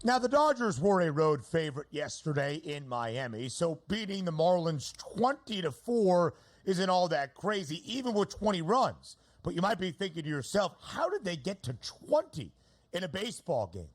Now, the Dodgers were a road favorite yesterday in Miami, so beating the Marlins 20-4 isn't all that crazy, even with 20 runs. But you might be thinking to yourself, how did they get to 20 in a baseball game?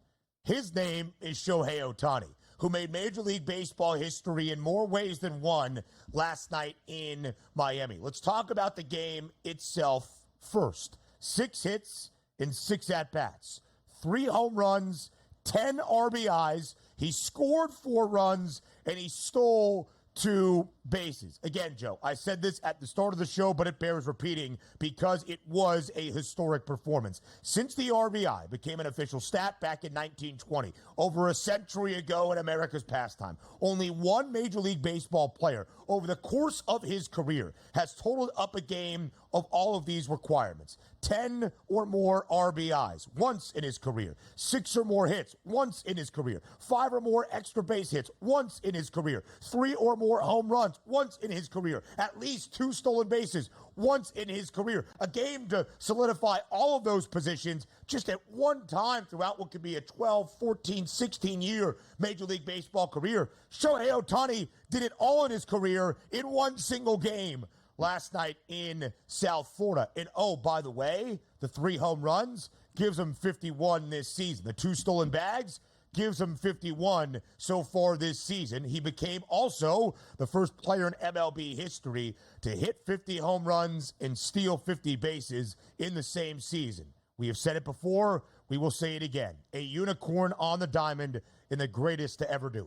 His name is Shohei Ohtani, who made Major League Baseball history in more ways than one last night in Miami. Let's talk about the game itself first. 6 hits in 6 at-bats, 3 home runs, 10 RBIs. He scored 4 runs, and he stole 2 bases. Again, Joe, I said this at the start of the show, but it bears repeating because it was a historic performance. Since the RBI became an official stat back in 1920, over a century ago in America's pastime, only one Major League Baseball player over the course of his career has totaled up a game of all of these requirements. 10 or more RBIs once in his career, 6 or more hits once in his career, 5 or more extra base hits once in his career, 3 or more home runs once in his career, at least 2 stolen bases once in his career. A game to solidify all of those positions just at one time throughout what could be a 12, 14, 16-year Major League Baseball career. Shohei Ohtani did it all in his career in one single game last night in South Florida. And oh, by the way, the 3 home runs gives him 51 this season. The 2 stolen bags gives him 51 so far this season. He became also the first player in MLB history to hit 50 home runs and steal 50 bases in the same season. We have said it before. We will say it again. A unicorn on the diamond and the greatest to ever do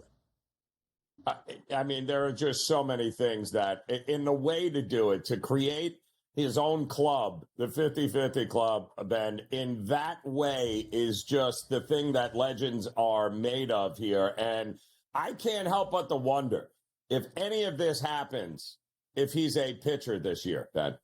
it. I mean, there are just so many things that in the way to do it, to create his own club, the 50-50 club, Ben, in that way is just the thing that legends are made of here. And I can't help but to wonder if any of this happens, if he's a pitcher this year, Ben.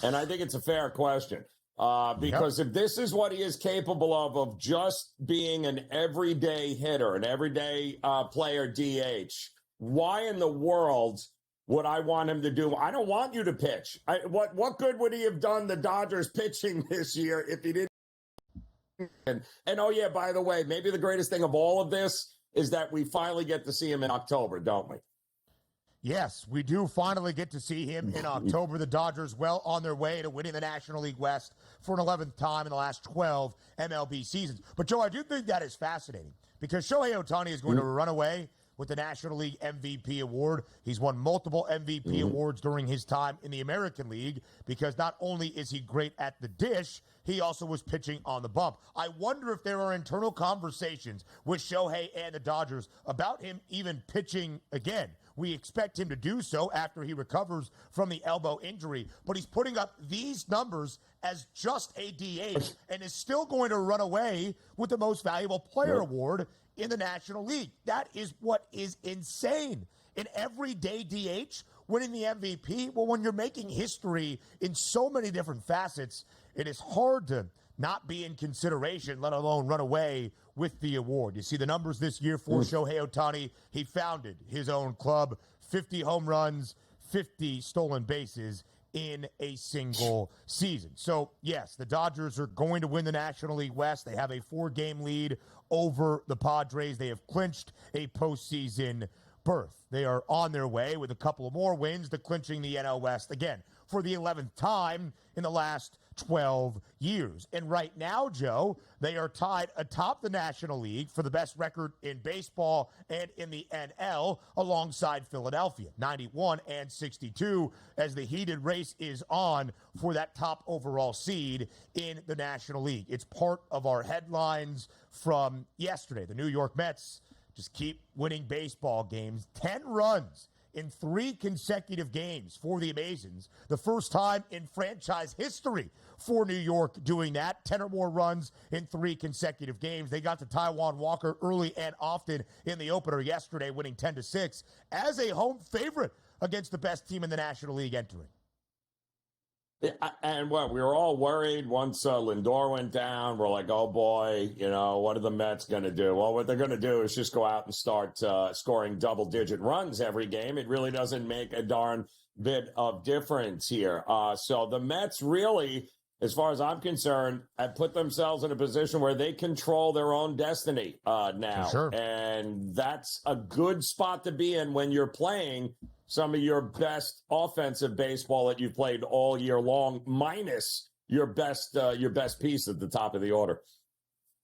And I think it's a fair question. Because if this is what he is capable of just being an everyday hitter, an everyday player DH, why in the world would I want him to do? I don't want you to pitch. What good would he have done the Dodgers pitching this year if he didn't? And oh, yeah, by the way, maybe the greatest thing of all of this is that we finally get to see him in October, don't we? Yes, we do finally get to see him in October. The Dodgers well on their way to winning the National League West for an 11th time in the last 12 MLB seasons. But, Joe, I do think that is fascinating because Shohei Ohtani is going to run away with the National League MVP award. He's won multiple MVP awards during his time in the American League because not only is he great at the dish, he also was pitching on the bump. I wonder if there are internal conversations with Shohei and the Dodgers about him even pitching again. We expect him to do so after he recovers from the elbow injury, but he's putting up these numbers as just a DH and is still going to run away with the Most Valuable Player award in the National League. That is what is insane. An everyday DH winning the MVP, well, when you're making history in so many different facets, it is hard to not be in consideration, let alone run away with the award. You see the numbers this year for Shohei Ohtani. He founded his own club, 50 home runs, 50 stolen bases in a single season. So, yes, the Dodgers are going to win the National League West. They have a 4-game lead over the Padres. They have clinched a postseason berth. They are on their way with a couple of more wins to clinching the NL West again for the 11th time in the last 12 years. And right now, Joe, they are tied atop the National League for the best record in baseball and in the NL alongside Philadelphia, 91 and 62, as the heated race is on for that top overall seed in the National League. It's part of our headlines from yesterday. The New York Mets just keep winning baseball games. 10 runs in 3 consecutive games for the Amazons. The first time in franchise history for New York doing that. 10 or more runs in 3 consecutive games. They got to Taijuan Walker early and often in the opener yesterday, winning 10-6 as a home favorite against the best team in the National League entering. Yeah, and what we were all worried once Lindor went down. We're like, oh boy, what are the Mets going to do? Well, what they're going to do is just go out and start scoring double-digit runs every game. It really doesn't make a darn bit of difference here. So the Mets really as far as I'm concerned, have put themselves in a position where they control their own destiny now. Sure. And that's a good spot to be in when you're playing some of your best offensive baseball that you've played all year long, minus your best piece at the top of the order.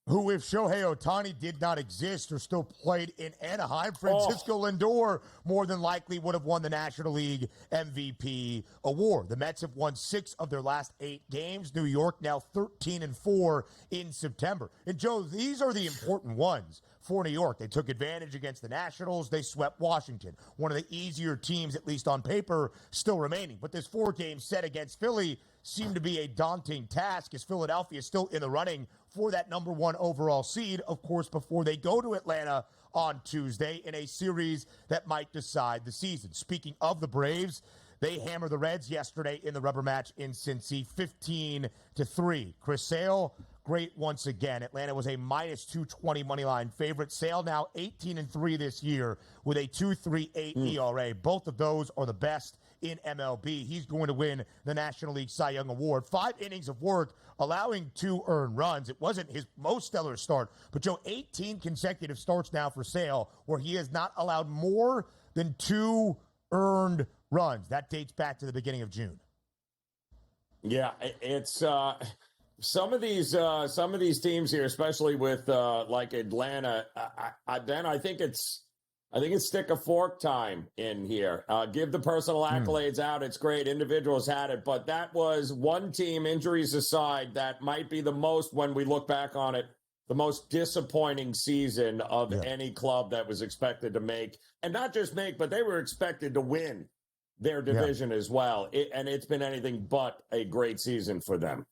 Who, if Shohei Ohtani did not exist or still played in Anaheim, Francisco Lindor more than likely would have won the National League MVP award. The Mets have won 6 of their last 8 games. New York now 13-4 in September. And Joe, these are the important ones for New York. They took advantage against the Nationals. They swept Washington, one of the easier teams, at least on paper, still remaining. But this 4-game set against Philly seemed to be a daunting task, as Philadelphia is still in the running for that number 1 overall seed, of course, before they go to Atlanta on Tuesday in a series that might decide the season. Speaking of the Braves, they hammered the Reds yesterday in the rubber match in Cincy, 15-3. Chris Sale, great once again. Atlanta was a minus 220 moneyline favorite. Sale now 18-3 this year with a 2.38 ERA. Both of those are the best in MLB. He's going to win the National League Cy Young Award. 5 innings of work, allowing 2 earned runs. It wasn't his most stellar start, but Joe, 18 consecutive starts now for Sale where he has not allowed more than 2 earned runs. That dates back to the beginning of June. Yeah, it's some of these teams here, especially with like Atlanta. Ben, I think it's stick a fork time in here. Give the personal accolades out. It's great. Individuals had it. But that was one team, injuries aside, that might be the most, when we look back on it, the most disappointing season of any club that was expected to make. And not just make, but they were expected to win their division as well. And it's been anything but a great season for them.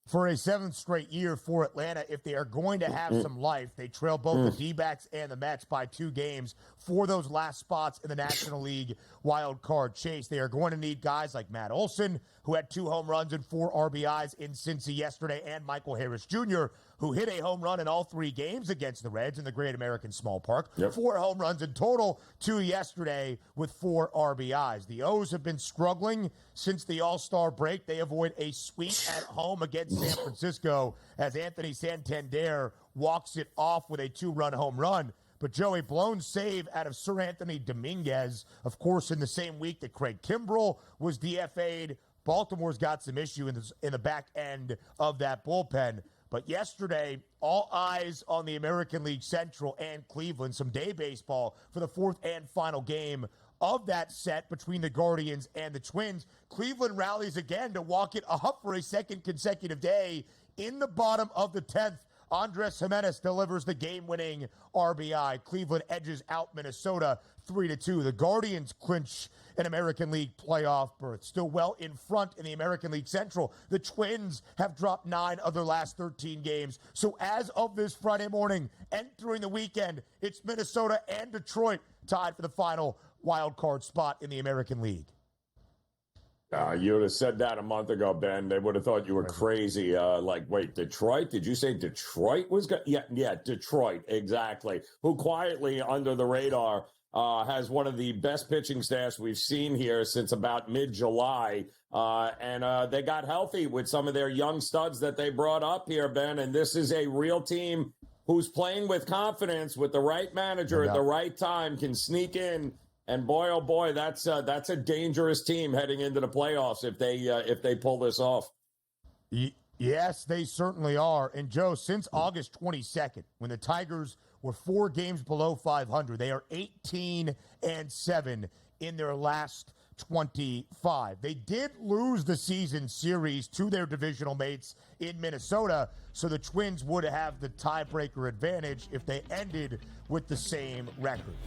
For a 7th straight year for Atlanta, if they are going to have some life, they trail both the D-backs and the Mets by 2 games for those last spots in the National League wild card chase. They are going to need guys like Matt Olson, who had 2 home runs and 4 RBIs in Cincy yesterday, and Michael Harris Jr., who hit a home run in all 3 games against the Reds in the Great American Small Park. 4 home runs in total, 2 yesterday with 4 RBIs. The O's have been struggling since the All-Star break. They avoid a sweep at home against San Francisco as Anthony Santander walks it off with a 2-run home run. But Joey, blown save out of Sir Anthony Dominguez, of course, in the same week that Craig Kimbrell was DFA'd. Baltimore's got some issue in the back end of that bullpen. But yesterday, all eyes on the American League Central and Cleveland, some day baseball for the 4th and final game of that set between the Guardians and the Twins. Cleveland rallies again to walk it up for a 2nd consecutive day. In the bottom of the 10th, Andres Jimenez delivers the game-winning RBI. Cleveland edges out Minnesota 3-2. The Guardians clinch an American League playoff berth. Still well in front in the American League Central. The Twins have dropped 9 of their last 13 games. So as of this Friday morning, entering the weekend, it's Minnesota and Detroit tied for the final wild card spot in the American League. You would have said that a month ago, Ben. They would have thought you were crazy. Wait, Detroit? Did you say Detroit was good? Yeah, Detroit, exactly. Who quietly, under the radar, has one of the best pitching staffs we've seen here since about mid-July. And they got healthy with some of their young studs that they brought up here, Ben. And this is a real team who's playing with confidence, with the right manager at the right time, can sneak in. And boy, oh boy, that's a dangerous team heading into the playoffs if they pull this off. Yes, they certainly are. And Joe, since August 22nd, when the Tigers were 4 games below 500, they are 18-7 in their last 25. They did lose the season series to their divisional mates in Minnesota, so the Twins would have the tiebreaker advantage if they ended with the same record.